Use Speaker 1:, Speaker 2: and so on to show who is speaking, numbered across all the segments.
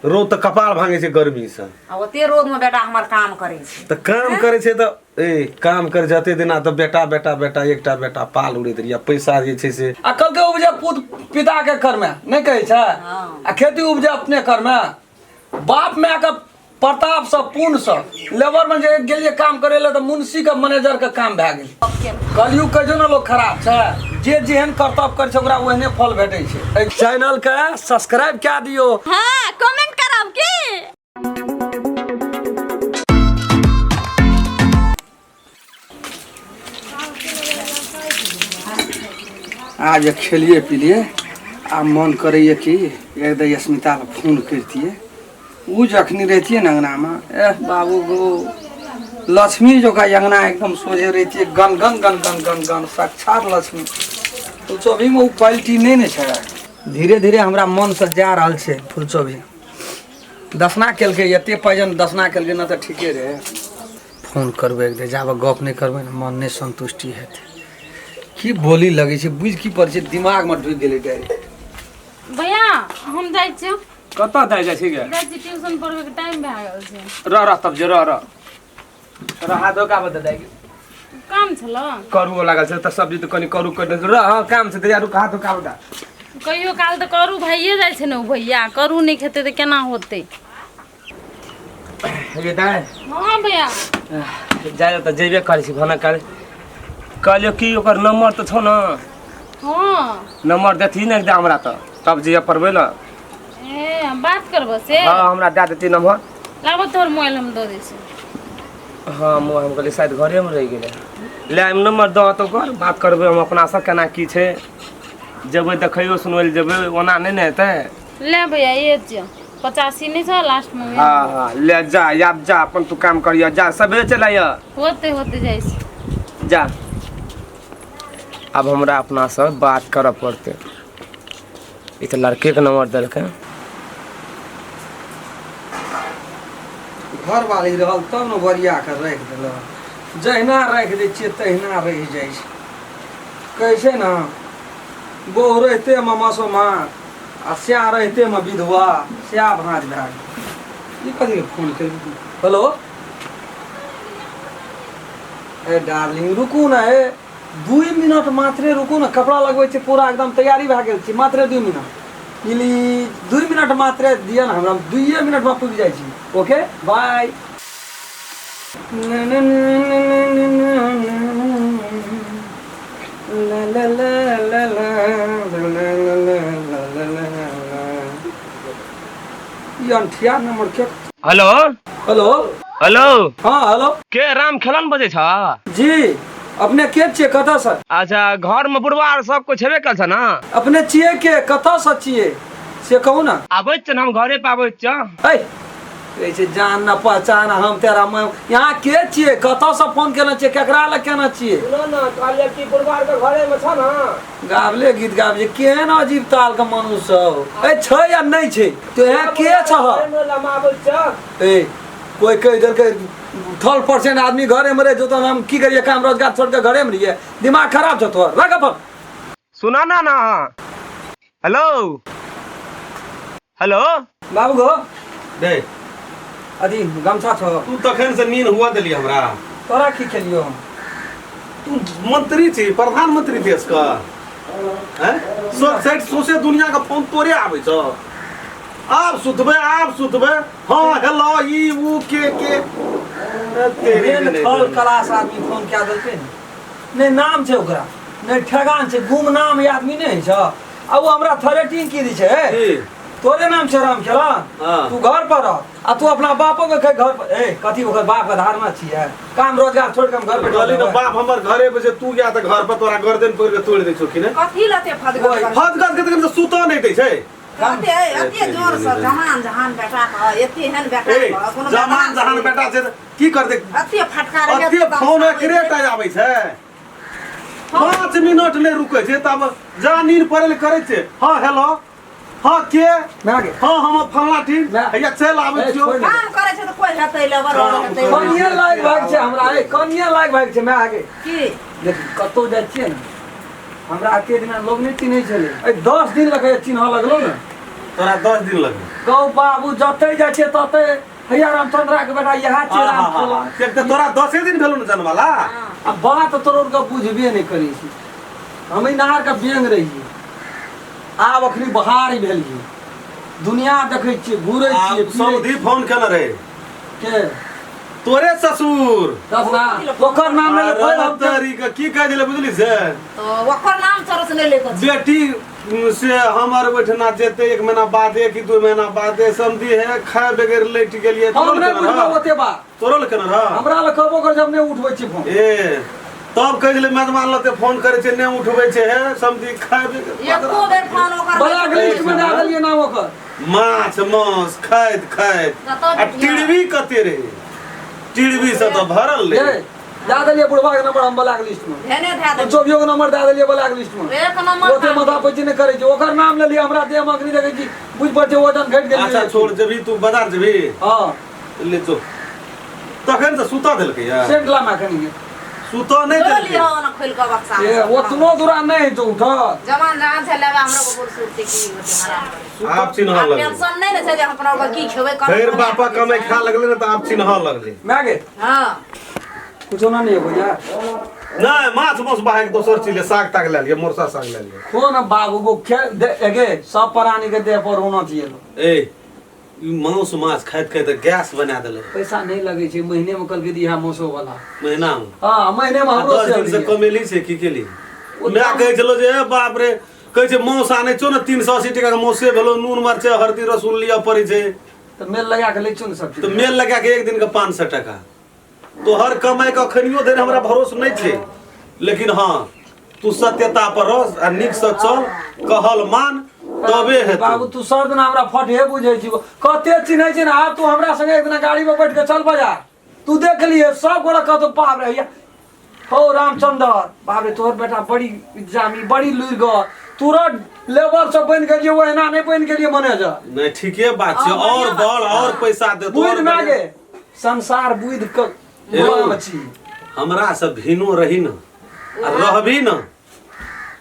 Speaker 1: रोज तो कपाल भांगे छे गर्मी से।
Speaker 2: ओते रोज में बेटा हमार काम करे छे
Speaker 1: तो काम करे छे तो काम कर जाते दिना तो बेटा बेटा बेटा एकटा बेटा पाल उड़ैत रहिया पैसा जे छे से
Speaker 3: अकल के उपजे पुत पिता के घर में नहीं कहे छे आ खेती उपजे अपने घर में बाप माय के प्रताप से पुण्य से लेबर में जे गेलिए काम करे ले तो मुंशी के मैनेजर के काम भए गेल। कलयुग के जो ना लोग खराब छे जे जेहन कर्तव्य करे छे ओकरा ओहने फल भेटै छे। चैनल के सब्सक्राइब क्या दियो
Speaker 4: हां कमेंट करब की।
Speaker 3: आज खेलिए पीलिए आ मन करे कि एकदम अस्मिता को फोन करती उ जखनी रहती है अंगना में बाबू गो लक्ष्मी जो का अंगना एकदम सोझे रहती है gun gun gun gun gun gun साक्षात लक्ष्मी। फुलचोभी में क्वालिटी नहीं न छे। धीरे धीरे हमरा मन से जा रहा है फुलचोभी दसना केलके एते पैजन दसना केलके न तो ठीके रहे। फोन करबे एक दे जाबे गप नहीं करबे न मन नहीं संतुष्टि हेते की बोली लगे छे बुझ की पर छे दिमाग में ढुक गेले डायरेक्ट।
Speaker 5: भैया हम जाय छी
Speaker 6: कता जाय छी गे
Speaker 5: जाय छी ट्यूशन पढ़वे के टाइम भए गेल छै।
Speaker 6: रह तब जे रह रहा दो का बता दाई
Speaker 5: काम छला
Speaker 6: करू लागल छै त सब्जी त कनी करू कर दे रह काम छै तैयार का तो का बता
Speaker 5: कहियो काल त करू भाइये जाय छै न भैया करू नहीं खेते त केना होते।
Speaker 6: हे दाई
Speaker 5: हां भैया
Speaker 6: जाय त जेबे करै छी भाना काल कहलियो की ओकर नंबर त छौ न।
Speaker 5: हां
Speaker 6: नंबर देथि न दे हमरा त तब जे परबे न
Speaker 5: ए बात करबो से।
Speaker 6: हां हमरा दे देती नंबर
Speaker 5: लाबो तोर मोबाइल हम दे दै छी।
Speaker 6: हां मोबाइल हम कहली शायद घरे में रह गेले ले हम नंबर द तो कर बात करबे हम अपना से केना की छै जेबे देखियो सुनवल जेबे ओना नहीं न हेतै।
Speaker 5: ले भैया ये 85 नहीं छ लास्ट में।
Speaker 6: हां हां ले जा याद जा अपन तू काम करिया जा सबे चलाया
Speaker 5: होते होते जाय छी
Speaker 6: जा। अब हमरा अपना से बात करे पड़ते इत लड़के के नंबर देलके
Speaker 3: घर वाली रहल तब न बरिया के रख देल जहिना रख दै छियै तहिना रह जाइ छै। कहै छै न बहु रहते में मसोमार आ स्या रहते में विधवा स्या भाँज भए गेल। ई कथी फोन कर हेलो ए डार्लिंग रुकू न ए 2 मिनट मात्रे रुकू न कपड़ा लगबै छै पूरा एकदम तैयारी भए गेल छै मात्रे 2 मिनट प्लीज 2 मिनट मात्रे दिया न हमरा 2 मिनट में पुग जाइ छी। Okay bye. ये अंठिया नंबर के
Speaker 6: हेलो
Speaker 3: हेलो
Speaker 6: हेलो
Speaker 3: हाँ हेलो
Speaker 6: के राम खेलन बजे छ
Speaker 3: जी अपने के छिए कतऽ से।
Speaker 6: अच्छा घर में बुढ़वा आर सब कुछ हेबे कल छ ना
Speaker 3: अपने छिए के कतऽ से छिए से कहू ना।
Speaker 6: आबै छ हम घरे पे आबै छ
Speaker 3: ए ऐसे जान न पहचान हम तेरा मैं यहाँ के छिए कतऽ से फोन केना छिए केकरा ले केना छिए
Speaker 6: सुनो ना कहले कि बुढ़वा के घरे में छ ना
Speaker 3: गावले गीत गाबे केहन अजीब ताल के मनुष्य हो ए छै या नहीं छै तो यहाँ के छ
Speaker 6: लमाबै छ
Speaker 3: ए कोई कह देल के 12% आदमी घरे में रहे जो तो हम की करिए काम रोजगार छोड़ के घरे में रहिए दिमाग खराब छ तोहर रख अपन
Speaker 6: सुना ना ना हेलो हेलो
Speaker 3: बाबू गो
Speaker 1: दे
Speaker 3: अथी गमछा छ
Speaker 1: तू तखन से नींद हुआ देली हमरा
Speaker 3: तोरा की खेलियो
Speaker 1: तू मंत्री छी प्रधानमंत्री देश का हैं सब साइड सोसे दुनिया का फोन तोरे आबै छ आप सुतबे हां हेलो ई ऊ के तेरे
Speaker 3: थर्ड क्लास आदमी फोन क्या देलकै नहीं नाम छै ओकरा नहीं ठेगान छै गुमनाम आदमी नहीं छ अब वो हमरा थरेटिंग की दी छै तोरे नाम छै राम खेलन तू घर पर रह आ तू अपना बापो के कह घर पर ए कथी ओकर बाप के धारणा छियै काम रोजगार छोड़ के हम घर पे
Speaker 1: कहली न बाप हमर घरे पे से तू गया त घर पर तोरा गर्दन पर के तोड़ दै छौ कि ने
Speaker 2: कथी लते फदगत
Speaker 1: फदगत के सुतो नहीं दै छै
Speaker 2: कते एते जोर से जवान जहान बेटा का एते हन बेटा का कोनो
Speaker 1: जवान जहान बेटा छै की कर दे
Speaker 2: एते फटकार
Speaker 1: एते फोन एकरेट आबै छै 5 मिनट नहीं रुकै छै तब जा नींद पड़े करे छै हां हेलो हां के
Speaker 3: मागे
Speaker 1: हां हम फलना ठीक हैया चल आबै छियो
Speaker 2: काम करे छै त कोई हेतै लेबर हेतै
Speaker 3: कनिया लाग भाग छै हमरा ए कनिया लाग भाग छै मैं आगे
Speaker 2: की
Speaker 3: देख कतो जाइ छियै न हमरा एते दिन लोग नहीं चिन्है छलै ए 10 दिन लगे चिन्ह लगलो न
Speaker 1: तोरा 10 दिन लगे
Speaker 3: गौ बाबू जते जाइ छै तते हैया रामचंद्रा के बेटा यहा छै रामचंद्र
Speaker 1: एक तो तोरा 10 दिन भेलो न जनवाला
Speaker 3: आ बात तोर के बुझबे नहीं करै छी हम नहार के बेंग रही आब अखनी बहार भेलिए दुनिया देखै छियै घुरै छियै
Speaker 1: समधी फोन केने रहे
Speaker 3: के
Speaker 1: तोरे ससुर
Speaker 3: दसना ओकर नाम ले
Speaker 1: तरी के की कह दिले बुझली से
Speaker 2: तो ओकर नाम सरस नहीं लेको
Speaker 1: बेटी से हमर बैठना जेते 1 महीना बादे कि 2 महीना बादे समधी है खाए बगैर लेट गेलिए
Speaker 3: हम नहीं बुझबो ओते बा
Speaker 1: तोरो केने रह
Speaker 3: हमरा ल कहबो कर जब नहीं उठबै छी फोन
Speaker 1: ए तब कह दिले मेजबान लते फोन करे छै नहीं उठबै छै है समधी खाए बगैर
Speaker 2: एको बेर फोन ओकर
Speaker 3: ब्लैक लिस्ट में डाल दिए नाम ओकर
Speaker 1: माछ मांस खाइत आ टिड़वी कते रे टिड़वी से तो भरल ले
Speaker 3: दे दिए बुढ़वा के नंबर हम ब्लैक लिस्ट में
Speaker 2: धेने धा दे
Speaker 3: 24 के नंबर दे दिए ब्लैक लिस्ट में
Speaker 2: एक नंबर
Speaker 3: ओते माथा पैची नहीं करे छै ओकर नाम ले लिया हमरा देह मगनी देखे छी बुझ पड़ छै वजन घट गेल
Speaker 1: अच्छा छोड़ जबी तू बाजार जबी
Speaker 3: हां
Speaker 1: ले जो तखन से सुता देलकै यार
Speaker 3: सेंट ला माखनी
Speaker 1: सुता नहीं
Speaker 2: ले
Speaker 1: देलकै
Speaker 2: लियो ना खोल के बक्सा
Speaker 3: ए ओतनो दूरा नहीं तो उठ
Speaker 2: जवान जहां से लेबे हमरा को बोल सुरते की होते हराम
Speaker 1: आप चिन्ह लगे
Speaker 2: पेंशन नहीं ने छै जे अपना को की खेबै
Speaker 1: फिर बापा कमे खा लगले ना तो आप चिन्ह लगले
Speaker 3: मागे
Speaker 2: हां
Speaker 3: कुछ ना नहीं हो यार
Speaker 1: नहीं माछ मांस बाहे के दोसर चीज ले साग ताग ले लिए मोरसा साग ले लिए
Speaker 3: कौन बाबू को एगे सब प्राणी के देह पर होना चाहिए
Speaker 1: ए ई मांस माछ खाइत खाइत गैस बना देले
Speaker 3: पैसा नहीं लगे छै महीने में कल के दिया मौसो वाला
Speaker 1: महीना में
Speaker 3: हां महीने में हमरो
Speaker 1: 10 दिन से कमेली छै की केली मैं कहे चलो जे बाप रे कहे छै मांस आनै छौ ना 380 टका के मांसे भेलो नून मरचे हल्दी रसूल लिया पड़ै छै
Speaker 3: तो मेल लगा के ले चुन सब
Speaker 1: तो मेल लगा के एक दिन का 500 टका तो हर कमाई का खनियो देने हमरा भरोसा नहीं थे लेकिन हाँ तू सत्यता पर रह आ निक से चल कहल मान तबे है
Speaker 3: बाबू तू सब दिन हमरा फटे बुझै छी कते चिन्है छै ना आब तू हमरा संगे एक दिन गाड़ी में बैठ के चल बाजार तू देख लिए सब गोड़ा कतो पाप रहिया हो रामचंद्र बाप रे तोहर बेटा बड़ी एग्जामी बड़ी लुर ग तुरंत लेबर सब बन गेलिए ओहिना नहीं बन गेलिए मैनेजर
Speaker 1: नहीं ठीके बात छै और बड़ और पैसा दे
Speaker 3: बुझ मागे संसार बुझ क गुलाम छी
Speaker 1: हमरा से भिनो रही न आ रहबी न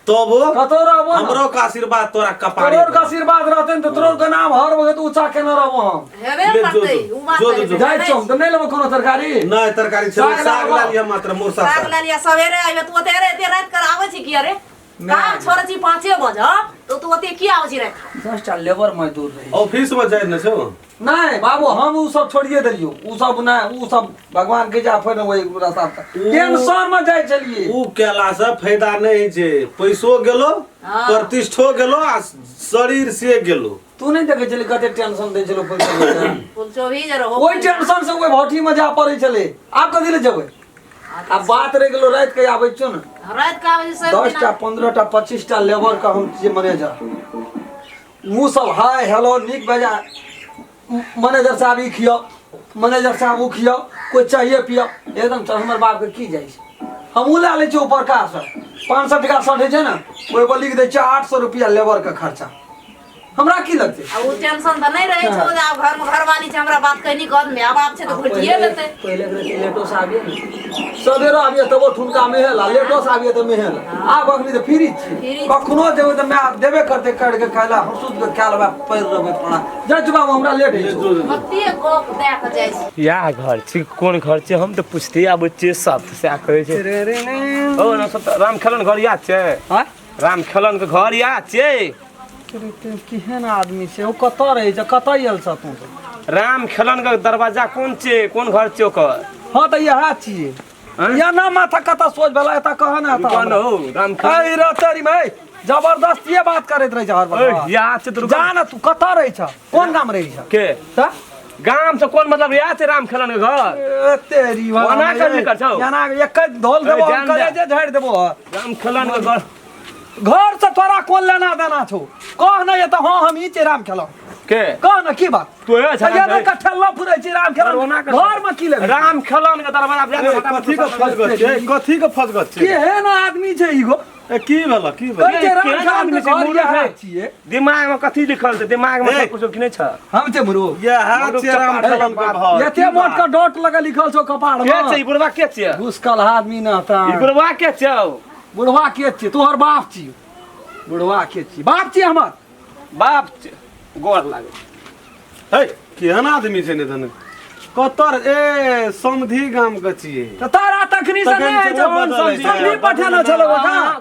Speaker 1: तब
Speaker 3: कतो रहबो
Speaker 1: हमरो का आशीर्वाद तोरा कपारे
Speaker 3: तोर का आशीर्वाद रहते त तोर के नाम हर वक्त ऊंचा केने रहबो हम
Speaker 2: हेबे
Speaker 1: ले
Speaker 2: करतै
Speaker 1: जो,
Speaker 2: उ बात
Speaker 1: जो,
Speaker 2: नहीं
Speaker 1: जो,
Speaker 3: जाय छौ त नहीं लेबो कोनो तरकारी
Speaker 1: नहीं तरकारी छै साग ला लिया मात्र मोरसा
Speaker 2: साग ले लिया सवेरे आइबे तू तेरे एते रात कर आवे छी की अरे काम छोड़ छी 5 बजे तो तू ओते की आवे छी रात
Speaker 3: 10 टा लेबर मजदूर रही
Speaker 1: ऑफिस में जाय न छौ
Speaker 3: नहीं बाबू हम उ सब छोड़िए देलियो उ सब ना उ सब भगवान के जा फन वही रास्ता टेंशन में जाय चलिए
Speaker 1: उ केला से फायदा नहीं छै पैसो गेलो प्रतिष्ठो गेलो आ शरीर से गेलो
Speaker 3: तू नहीं देखे चले कते टेंशन दे चलो पैसा
Speaker 2: कुल 24 रहो
Speaker 3: ओई टेंशन से ओई भट्टी में जा पड़े चले आप कथि ले जेबै अब बात रह गेलो रात के आबै छौ न
Speaker 2: रात का बजे से
Speaker 3: 10 टा 15 टा 25 टा लेबर का हम जे मैनेजर वो सब हाय हेलो निक बजा मैनेजर साहब ई खियो मैनेजर साहब वो खियो कोई चाहिए पियो एकदम तो हमर बाप के की जाय छै हम उ ला ले छी ऊपर का से 500 टका सठे छै ना ओइ पर लिख दे छै 800 रुपया लेबर का खर्चा हमरा की लगते
Speaker 2: अब वो टेंशन त नहीं रहे छो अब घर में घरवाली छै हमरा बात कहनी कर में बाप छै तो घटिए लेते
Speaker 3: पहले लेटो से आबिए सवेरे आबिए तब ठुनका में हेला लेटो से आबिए त में हेला आब अखनी त फ्री छी कखनो जेबै त मैं देबे करते काट के खाइला हम सुध के खा लेबा पैर रहबे पड़ा जज बाबू हमरा लेट है
Speaker 2: मत्ती को दे के जाय छी
Speaker 6: या घर छी कोन घर छी हम त पूछते आबै छी सब से कहै छै
Speaker 3: रे रे ने
Speaker 6: ओ न सब राम खेलन घर याद छै
Speaker 3: हां
Speaker 6: राम खेलन के घर याद छै
Speaker 3: केहन आदमी छै ओ कत रहै छै कत आयल छ तू
Speaker 6: राम खेलन के दरवाजा कोन छै कोन घर छै ओकर
Speaker 3: हां त यहा छिए या ना माथा कत सोच भेला एता कह ना आता
Speaker 6: कौन हो राम
Speaker 3: आई रे तेरी में जबरदस्ती बात करैत रहै छ हर बार
Speaker 6: याद छै तू
Speaker 3: जा ना तू कत रहै छ कोन गाम रहै छ
Speaker 6: के
Speaker 3: त
Speaker 6: गाम से कोन मतलब याद छै राम खेलन के घर
Speaker 3: ए तेरी वाला
Speaker 6: ओना कर कर छौ
Speaker 3: याना एक धोल देबो
Speaker 6: ध्यान
Speaker 3: करे
Speaker 6: दे।
Speaker 3: जे झाड़ देबो
Speaker 6: राम खेलन के घर
Speaker 3: घर से तोरा कोन लेना देना छौ कह ना ये त हां हम ई राम खेलो
Speaker 6: के
Speaker 3: कह ना की बात
Speaker 6: तू है
Speaker 3: ये ना कठल्ला फुरै छी राम खेलो
Speaker 6: ओना कर।
Speaker 3: घर में की लेबे
Speaker 6: राम खेलन के दरवाजा
Speaker 1: कथी के फसगत छै कथी के फसगत छै
Speaker 3: केहन आदमी छै ईगो
Speaker 1: ए की भेला की भेला
Speaker 3: कहै छै राम
Speaker 6: केहन
Speaker 3: खेलो
Speaker 6: आदमी
Speaker 3: के
Speaker 6: छै,
Speaker 3: घर
Speaker 6: मूर्ख
Speaker 3: यहा
Speaker 6: है।
Speaker 3: छिए
Speaker 6: दिमाग में कथी लिखल छै दिमाग में
Speaker 1: ए।
Speaker 6: कुछ कि नहीं छ
Speaker 3: हम ते मुरो
Speaker 1: ये हाथ से राम खेलन के घर
Speaker 3: एते मोट का डॉट लगा लिखल छौ कपाड़
Speaker 6: के छै
Speaker 3: में
Speaker 6: ई बुढ़वा के छै
Speaker 3: घुसकल आदमी ना ता
Speaker 6: ई बुढ़वा के छै
Speaker 3: बुढ़वा के छी तोहर बाप छी बुढ़वा के छी बाप छी हमर
Speaker 6: बाप छै गोर लागे
Speaker 1: है केहन आदमी छै ने तने कतर ए समधी गाम के छियै
Speaker 3: तो तारा तखनी से
Speaker 1: तखन
Speaker 3: नहीं
Speaker 1: से
Speaker 3: जब
Speaker 1: बदलै छै।
Speaker 3: समधी पठाना चलो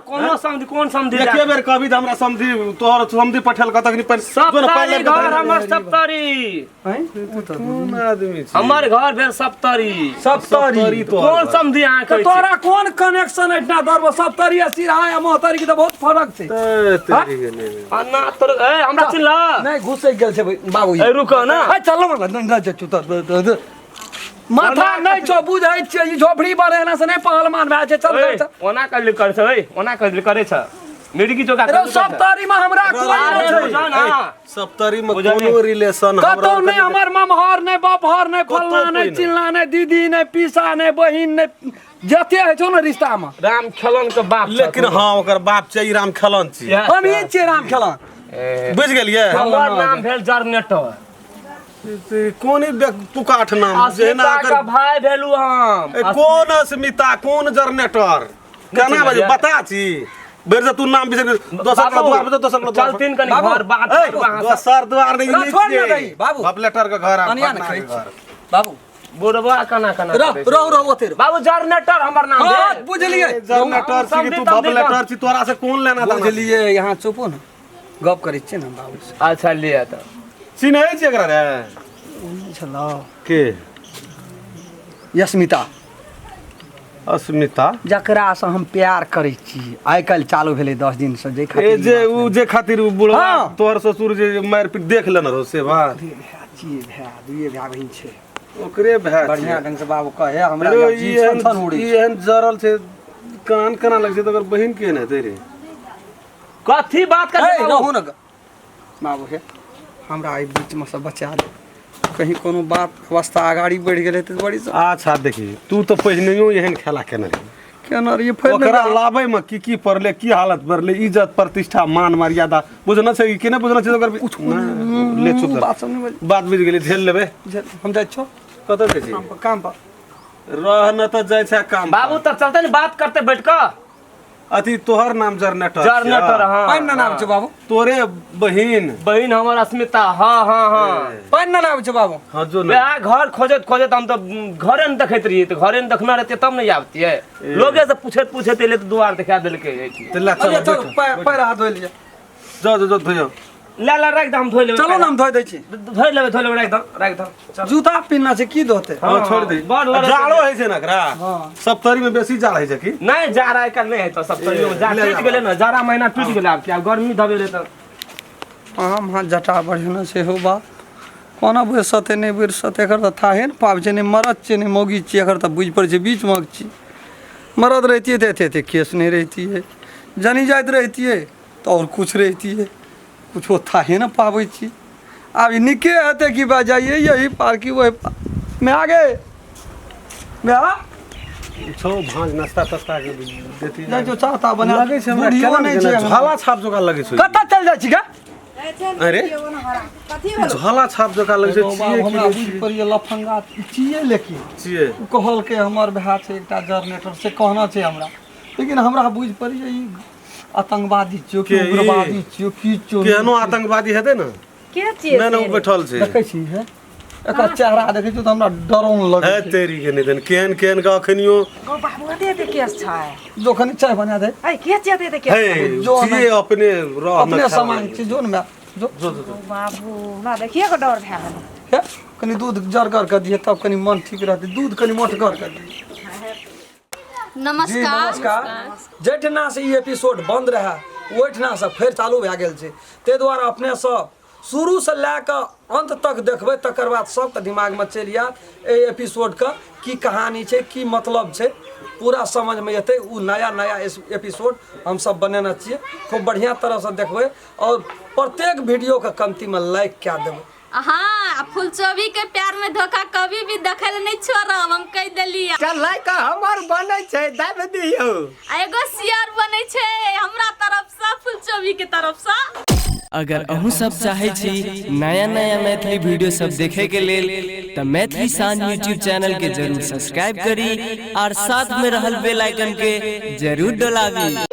Speaker 6: कोनो समझी कोन समझी
Speaker 1: एके बेर कभी हमरा समधी तोहर समधी पठेल क तखनी पर
Speaker 6: सप्तरी घर हमर सप्तरी
Speaker 1: कोन आदमी छै
Speaker 6: हमर घर भेल सप्तरी
Speaker 3: सप्तरी
Speaker 6: कोन समझी अहाँ
Speaker 3: तो
Speaker 6: कहै
Speaker 3: तोरा कोन कनेक्शन इतना दरबो सप्तरी आ सिरहा या मोहतरी की तो बहुत फर्क छै
Speaker 1: तेरी के नहीं
Speaker 6: अन्ना तोर ए हमरा चिल्ला
Speaker 3: नहीं घुसै गेल छै बाबू
Speaker 6: ए रुको ना
Speaker 3: ए चलो ना जचू तो माथा नहीं छो बुझै छै ई झोपड़ी बनेना से नहीं पहलमान भए छै चल
Speaker 6: ए ओना कल करे छ ए ओना कल करे छ मिर्गी चोका
Speaker 3: अरे सप्तरी में हमरा कोई
Speaker 6: अरे
Speaker 3: नहीं छै
Speaker 6: ना
Speaker 1: सप्तरी में कोनो रिलेशन
Speaker 3: कतौ नहीं हमर ममहर नहीं बापहर नहीं
Speaker 1: कतौ
Speaker 3: फलना
Speaker 1: कोई
Speaker 3: नहीं
Speaker 1: नहीं।
Speaker 3: चिल्ला नहीं दीदी नहीं पीसा नहीं बहिन नहीं जते है छौ ना रिश्ता में
Speaker 6: राम खेलन के बाप छ
Speaker 1: लेकिन हां ओकर बाप छै राम खलन छी
Speaker 3: हम ही छियै राम खेलन
Speaker 1: बुझ गेलियै
Speaker 6: हमर नाम भेल जरनेटर
Speaker 1: कोन पुकाठ नाम जेना
Speaker 6: अस्मिता का
Speaker 1: कर
Speaker 6: भाई भेलु हम
Speaker 1: कोन अस्मिता कोन जनरेटर केना बाजू बता छी बेर से तू नाम बिसर दोसर का द्वार पे दोसर का द्वार
Speaker 6: चलतीन कनी घर बात
Speaker 1: ए दोसर द्वार नहीं
Speaker 3: छोड़ ना
Speaker 1: लीजिए
Speaker 3: दही, बाबू।
Speaker 1: बाप लेटर का घर
Speaker 3: अनिया
Speaker 1: पटना
Speaker 3: न
Speaker 1: के
Speaker 3: कहै
Speaker 1: घर।
Speaker 3: छी बाबू
Speaker 6: बुढ़वा कना कना
Speaker 3: रहो ओते
Speaker 6: बाबू जरनेटर हमर नाम
Speaker 3: हां
Speaker 6: भेल
Speaker 3: बुझलिए
Speaker 1: जनरेटर छी कि तू बाप लेटर छी तोरा से कोन लेना था
Speaker 3: बुझलिए यहाँ चुपो ना गप करै छियै ना बाबू से
Speaker 6: अच्छा लिया त
Speaker 1: चिन्है छी एकरा रे
Speaker 3: चलो
Speaker 1: के
Speaker 3: यस्मिता
Speaker 1: अस्मिता
Speaker 3: जकरा से हम प्यार करै छी आइ काल्हि चालू भेलै 10 दिन से जे
Speaker 1: ए
Speaker 3: खातिर
Speaker 1: जे उ जे खातिर उ बुढ़वा
Speaker 3: हाँ।
Speaker 1: तोहर ससुर जे मार पीट देख लेन रहो से बात
Speaker 3: जी भै दुए भाई बहिन छै
Speaker 1: ओकरे भाई
Speaker 3: बढ़िया ढंग से बाबू कहे हमरा
Speaker 1: अरे
Speaker 3: जी संथन उड़ी
Speaker 1: ई एहन जरल छै कान केना लग छै तो ओकर बहिन के ने तेरे
Speaker 6: कथी बात कर
Speaker 3: रहू ना बाबू हे हमरा एहि बीच में से बचा दे कहीं कोनो बात अवस्था आगाड़ी बढ़ गेलै तऽ बड़ी
Speaker 1: अच्छा देखी तू तो पहिनैयो एहन खेला केने रही
Speaker 3: केना रे फेर
Speaker 1: ओकरा लाबै में की पड़ले की हालत पड़ले इज्जत प्रतिष्ठा मान मर्यादा बुझना छै कि नहीं बुझना छै ओकर ले चुप
Speaker 3: बात सब नहीं
Speaker 1: बात बुझ गेली झेल लेबे
Speaker 3: हम जाइ छौ
Speaker 1: कतऽ छै
Speaker 3: काम पर
Speaker 1: रह न त जाइ छै काम
Speaker 6: बाबू त चलते न बात करते बैठ के
Speaker 1: अथी तोहर नाम जरनेटर
Speaker 6: जरनेटर हां
Speaker 3: पाइन ना नाम छौ बाबू
Speaker 1: तोरे बहिन
Speaker 6: बहिन हमर अस्मिता हां हां हां
Speaker 3: पाइन ना नाम छौ बाबू
Speaker 1: हाँ जो
Speaker 6: बे घर खोजत खोजत हम तो घरे न देखैत रहिए त घरे न देखना रहते तब न आबतिए लोगे से पूछत पूछत एले त दुआर दिखा देलके
Speaker 1: चल
Speaker 3: अरे चल पैर हाथ धोइ लिया
Speaker 1: जो धोयो
Speaker 6: ला राख दम धोइ लेबे
Speaker 3: चलो ना हम धोइ दै छी
Speaker 6: धोइ लेबे राख दम
Speaker 3: जूता पिन्ना छै की धोते
Speaker 1: हां छोड़ दे
Speaker 6: बड़ लड़ाई
Speaker 1: जाड़ो है छै ना एकरा
Speaker 3: हां
Speaker 1: सप्तरी में बेसी जाड़ है छै की
Speaker 6: नहीं जा रहा है कल नहीं है तो सब तरियो जा टूट गेले ना जाड़ा महीना टूट गेले अब क्या गर्मी दबेले तो
Speaker 3: आम हाथ जटा बढ़िया से हो बा कोना बुझसते नहीं बुझसते एकर त थाहे न पाब छै नहीं मरद छै नहीं मोगी छी एकर त बुझ पर छै बीच में छी मरद रहती है थे केस नहीं रहती है जनी जाइत रहती है तो और कुछ रहती है कुछ थाहे न पाबै छी अब निके हते की बा जाइए यही पार की वही पार मैं आगे मैं आ
Speaker 1: छो भांज नाश्ता तस्ता के देती
Speaker 3: जा जो चाहता बना
Speaker 1: लगे छै हमरा
Speaker 3: बुढ़ियो
Speaker 1: केना
Speaker 3: नहीं
Speaker 1: नहीं
Speaker 3: छै
Speaker 1: झाला छाप जोका लगे छै
Speaker 3: कत चल जाइ छी का
Speaker 1: अरे
Speaker 2: कथी भेल
Speaker 1: झाला छाप जोका लगे छै छिए
Speaker 3: हमरा
Speaker 1: की
Speaker 3: बुझ पर ये लफंगा छिए लेकिन
Speaker 1: छिए
Speaker 3: कहल के हमर भाई छै एकटा जरनेटर से कहना छै हमरा लेकिन हमरा बुझ पड़ी ई आतंकवादी छियो कि
Speaker 1: के ई?
Speaker 3: उग्रवादी छियो की छियो
Speaker 1: केहनो आतंकवादी हेतै न
Speaker 2: के चीज
Speaker 1: नहि उ बैठल छै
Speaker 3: देखै छी है एकर चेहरा देखै छी त हमरा डराउन
Speaker 1: है
Speaker 3: लगै छै
Speaker 1: तेरी के निधन केहन केहन का अखनियो
Speaker 2: गो बाबू एते केस छै
Speaker 3: जो खनि चाय बना दे
Speaker 2: ऐ के चीज एते केस
Speaker 1: है
Speaker 3: जो
Speaker 1: छिए अपने रह
Speaker 3: अपने सामान छी जो न जो
Speaker 2: बाबू ना देखिए के डर भए गेल
Speaker 3: है कनि दूध जरगर कर दिए तब कनि मन ठीक रहते दूध कनि मोटगर कर दिए जी
Speaker 4: नमस्कार
Speaker 3: नमस्कार जेठना से ई एपिसोड बंद रहा ओठना से फेर चालू भए गेल छै ताहि दुआरे अपने सब शुरू से लए कऽ अंत तक देखबै तकर बाद सबके दिमागमे चलि आयत एहि एपिसोडके की कहानी छै की मतलब छै पूरा समझमे एतै उ नया नया एपिसोड हमसब बनेने छियै खूब बढ़िआँ तरहसँ देखबै और प्रत्येक वीडियोके कमतीमे लाइक कए देबै
Speaker 4: हाँ फुलचोभी के प्यार में धोखा कभी भी दखल नहीं छोड़ब हम कह देलिए
Speaker 3: चल लाइक हमर बनै छै दाब दियौ
Speaker 4: एगो शेयर बने छै हमरा तरफ से फुलचोभी के तरफ से
Speaker 7: अगर अहूँ सब चाहे छी नया नया मैथिली वीडियो सब देखे के लेल तो मैथिली साँझ यूट्यूब चैनल के जरूर सब्सक्राइब करी और साथ में रहल बेल आइकन के जरूर दबावी।